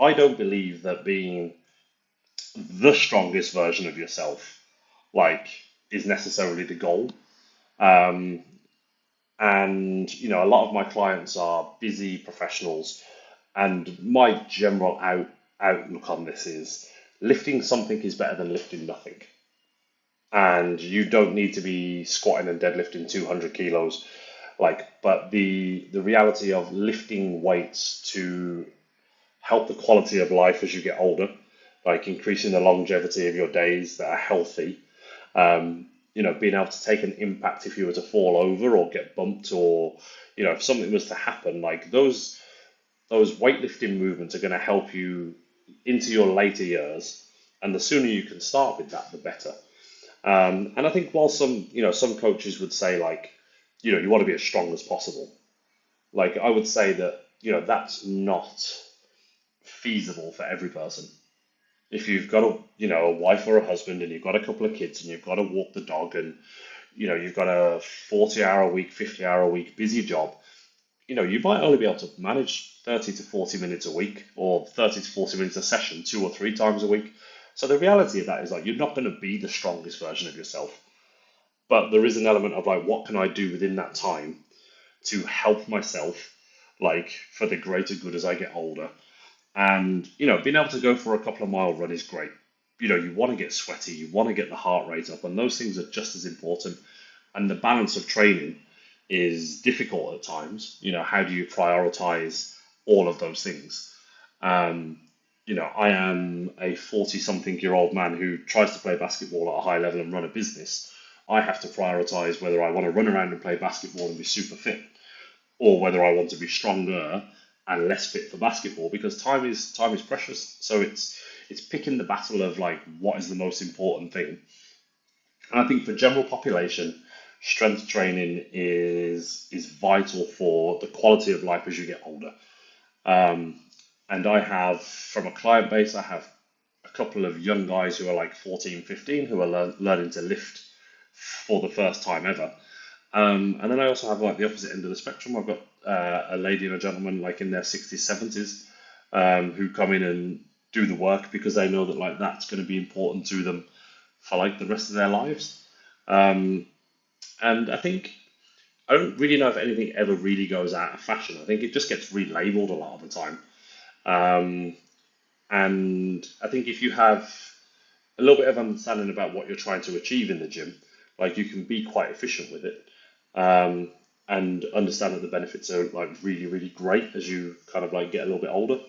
I don't believe that being the strongest version of yourself, like, is necessarily the goal. Um, and a lot of my clients are busy professionals, and my general outlook on this is lifting something is better than lifting nothing. And you don't need to be squatting and deadlifting 200 kilos, but the reality of lifting weights to help the quality of life as you get older, like increasing the longevity of your days that are healthy. Being able to take an impact if you were to fall over or get bumped, or if something was to happen, like those weightlifting movements are going to help you into your later years, and the sooner you can start with that, the better. And I think while some coaches would say, like, you want to be as strong as possible. Like, I would say that that's not feasible for every person. If you've got a wife or a husband, and you've got a couple of kids, and you've got to walk the dog, and you've got a 40-hour a week, 50-hour a week busy job, you might only be able to manage 30 to 40 minutes a week, or 30 to 40 minutes a session 2 or 3 times a week. So the reality of that is, like, you're not going to be the strongest version of yourself. But there is an element of, like, what can I do within that time to help myself, like, for the greater good as I get older. And being able to go for a couple of mile run is great. You want to get sweaty, you want to get the heart rate up, and those things are just as important. And the balance of training is difficult at times. How do you prioritize all of those things? Um, I am a 40-something-year-old man who tries to play basketball at a high level and run a business. I have to prioritize whether I want to run around and play basketball and be super fit, or whether I want to be stronger and less fit for basketball, because time is precious. So it's picking the battle of, like, what is the most important thing. And I think for general population, strength training is vital for the quality of life as you get older. Um, and I have, from a client base, I have a couple of young guys who are like 14, 15, who are learning to lift for the first time ever. And then I also have, like, the opposite end of the spectrum. I've got a lady and a gentleman, like, in their 60s, 70s, who come in and do the work because they know that, like, that's going to be important to them for, like, the rest of their lives. Um, and I don't really know if anything ever really goes out of fashion. I think it just gets relabeled a lot of the time. Um, and I think if you have a little bit of understanding about what you're trying to achieve in the gym, like, you can be quite efficient with it, and understand that the benefits are, like, really, really great as you kind of, like, get a little bit older.